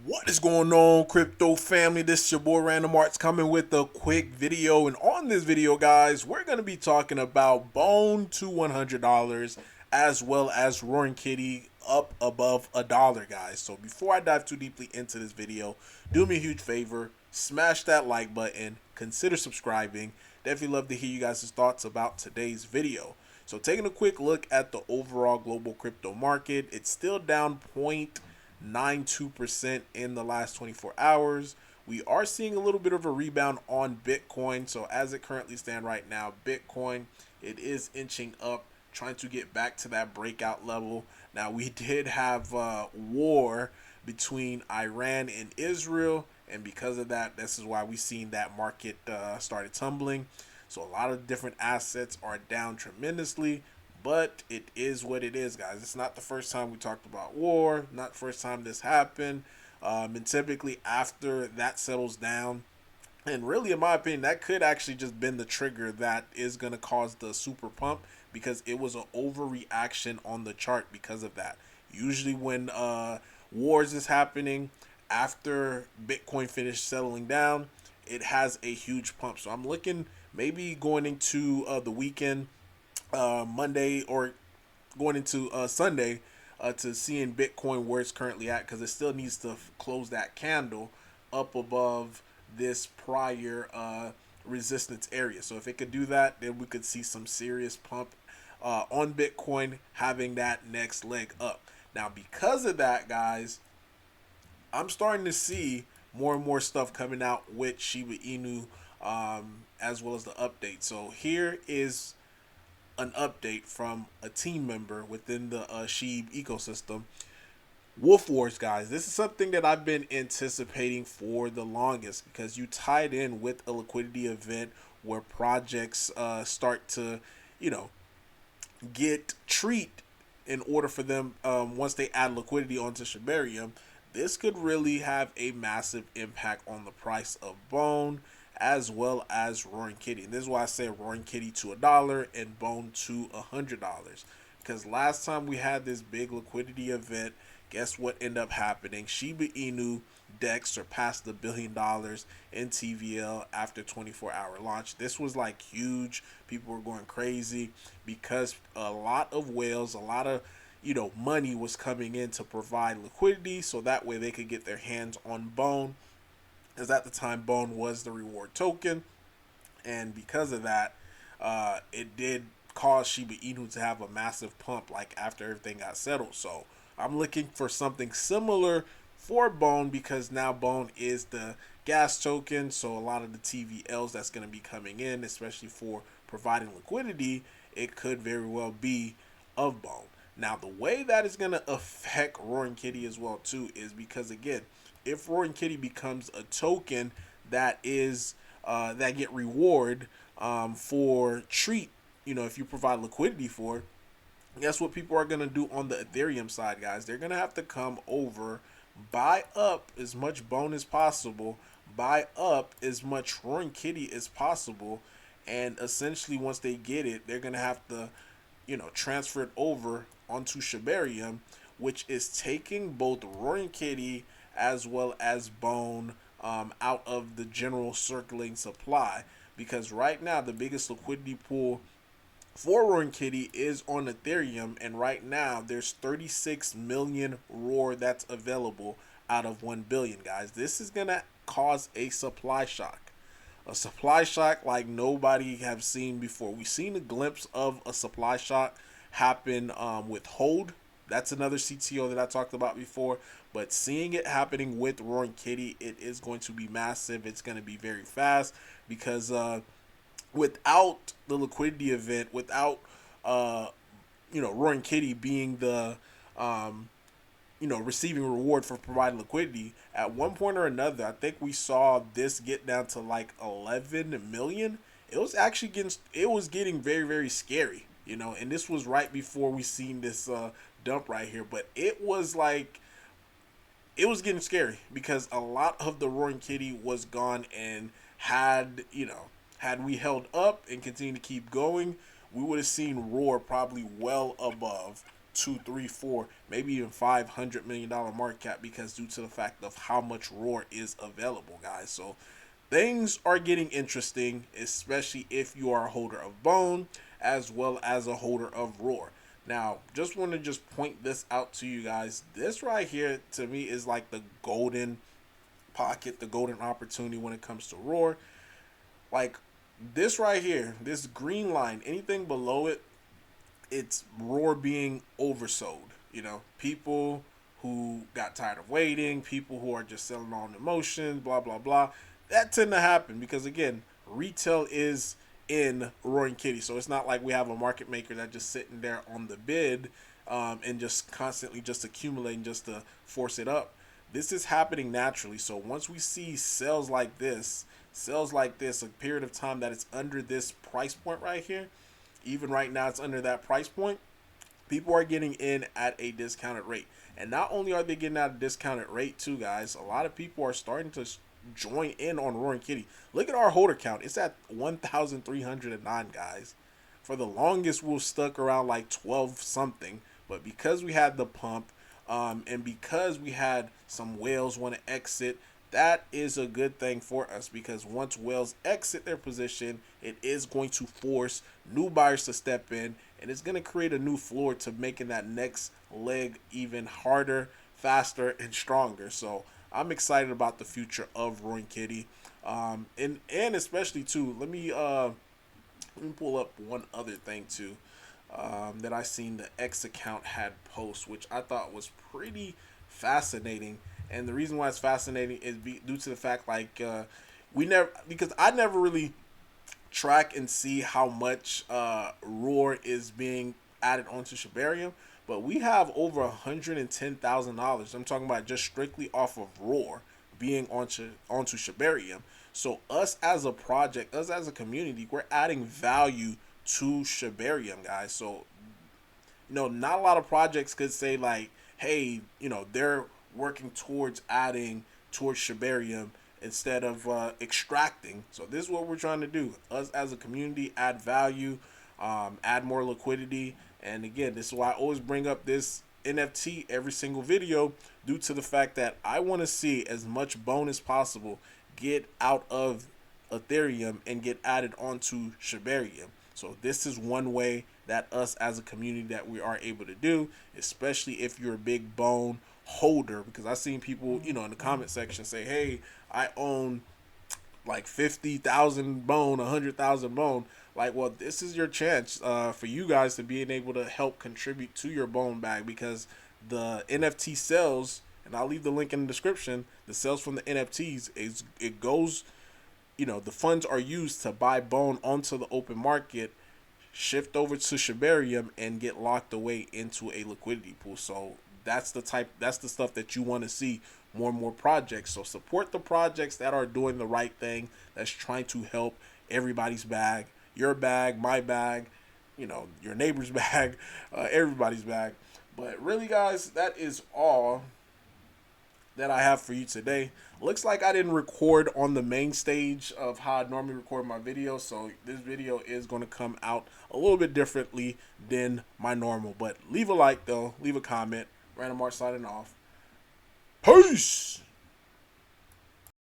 What is going on, crypto family? This is your boy Random Arts coming with a quick video. And on this video, guys, we're going to be talking about Bone to $100 as well as Roaring Kitty up above $1, guys. So before I dive too deeply into this video, do me a huge favor, smash that like button, consider subscribing. Definitely love to hear you guys' thoughts about today's video. So taking a quick look at the overall global crypto market, it's still down 0.92% in the last 24 hours. We are seeing a little bit of a rebound on Bitcoin. So as it currently stands right now, Bitcoin, it is inching up, trying to get back to that breakout level. Now we did have war between Iran and Israel, and because of that, this is why we seen that market started tumbling. So a lot of different assets are down tremendously, but it is what it is, guys. It's not the first time we talked about war, not the first time this happened. And typically after that settles down, and really, in my opinion, that could actually just been the trigger that is going to cause the super pump, because it was an overreaction on the chart because of that. Usually when wars is happening, after Bitcoin finished settling down, it has a huge pump. So I'm looking maybe going into the weekend, Monday, or going into Sunday, to seeing Bitcoin where it's currently at, because it still needs to close that candle up above this prior resistance area. So if it could do that, then we could see some serious pump on Bitcoin having that next leg up. Now, because of that, guys, I'm starting to see more and more stuff coming out with Shiba Inu, as well as the update. So here is an update from a team member within the Sheeb ecosystem. Woof Wars, guys. This is something that I've been anticipating for the longest, because you tied in with a liquidity event where projects start to, you know, get treat in order for them, once they add liquidity onto Shibarium. This could really have a massive impact on the price of Bone as well as Roaring Kitty. And this is why I say Roaring Kitty to $1 and Bone to $100. Because last time we had this big liquidity event, guess what ended up happening? Shiba Inu DEX surpassed $1 billion in TVL after 24-hour launch. This was like huge. People were going crazy because a lot of whales, a lot of money was coming in to provide liquidity, so that way they could get their hands on Bone, as at the time Bone was the reward token. And because of that, it did cause Shiba Inu to have a massive pump like after everything got settled. So I'm looking for something similar for Bone, because now Bone is the gas token. So a lot of the TVLs that's going to be coming in, especially for providing liquidity, it could very well be of Bone. Now, the way that is going to affect Roaring Kitty as well too is because, again, if Roaring Kitty becomes a token that is that get reward for treat, if you provide liquidity for, guess what people are going to do on the Ethereum side, guys? They're going to have to come over, buy up as much Bone as possible, buy up as much Roaring Kitty as possible, and essentially once they get it, they're going to have to transfer it over onto Shibarium, which is taking both Roaring Kitty as well as Bone out of the general circulating supply. Because right now the biggest liquidity pool for Roaring Kitty is on Ethereum, and right now there's 36 million Roar that's available out of 1 billion, guys. This is gonna cause a supply shock. A supply shock like nobody have seen before. We've seen a glimpse of a supply shock happen with Hold. That's another CTO that I talked about before. But seeing it happening with Roaring Kitty, it is going to be massive. It's going to be very fast, because without the liquidity event, without Roaring Kitty being the receiving reward for providing liquidity, at one point or another, I think we saw this get down to like 11 million. It was getting very, very scary, and this was right before we seen this dump right here. But it was getting scary, because a lot of the Roaring Kitty was gone, and had we held up and continued to keep going, we would have seen Roar probably well above two, three, four, maybe even $500 million market cap, because due to the fact of how much Roar is available, guys. So things are getting interesting, especially if you are a holder of Bone as well as a holder of Roar. Now, just want to just point this out to you guys. This right here, to me, is like the golden pocket, the golden opportunity when it comes to Roar. Like, this right here, this green line, anything below it, it's Roar being oversold. You know, people who got tired of waiting, people who are just selling on emotions, blah, blah, blah. That tend to happen because, again, retail is in Roaring Kitty. So it's not like we have a market maker that just sitting there on the bid and just constantly just accumulating just to force it up. This is happening naturally. So once we see sales like this, a period of time that it's under this price point right here, even right now it's under that price point, people are getting in at a discounted rate. And not only are they getting at a discounted rate too, guys, a lot of people are starting to join in on Roaring Kitty. Look at our holder count. It's at 1,309, guys. For the longest, we'll stuck around like 12 something. But because we had the pump, and because we had some whales want to exit, that is a good thing for us, because once whales exit their position, it is going to force new buyers to step in, and it's going to create a new floor to making that next leg even harder, faster, and stronger. So I'm excited about the future of Roaring Kitty, and especially too. Let me pull up one other thing too. That I seen the X account had post, which I thought was pretty fascinating. And the reason why it's fascinating is due to the fact, like, because I never really track and see how much Roar is being added onto Shibarium, but we have over $110,000. I'm talking about just strictly off of Roar being onto Shibarium. So us as a project, us as a community, we're adding value to Shibarium, guys. So, not a lot of projects could say like, hey, they're working towards adding towards Shibarium instead of extracting. So this is what we're trying to do. Us as a community, add value, add more liquidity. And again, this is why I always bring up this NFT every single video, due to the fact that I want to see as much bone as possible get out of Ethereum and get added onto Shibarium. So this is one way that us as a community that we are able to do, especially if you're a big bone holder, because I've seen people, in the comment section say, hey, I own like 50,000 bone, 100,000 bone. Like, well, this is your chance for you guys to being able to help contribute to your bone bag, because the NFT sales, and I'll leave the link in the description, the sales from the NFTs, it goes, the funds are used to buy bone onto the open market, shift over to Shibarium, and get locked away into a liquidity pool. So that's the stuff that you want to see more and more projects. So support the projects that are doing the right thing, that's trying to help everybody's bag, your bag, my bag, your neighbor's bag, everybody's bag. But really, guys, that is all that I have for you today. Looks like I didn't record on the main stage of how I normally record my videos, so this video is going to come out a little bit differently than my normal. But leave a like, though, leave a comment. Random Art signing off. Peace!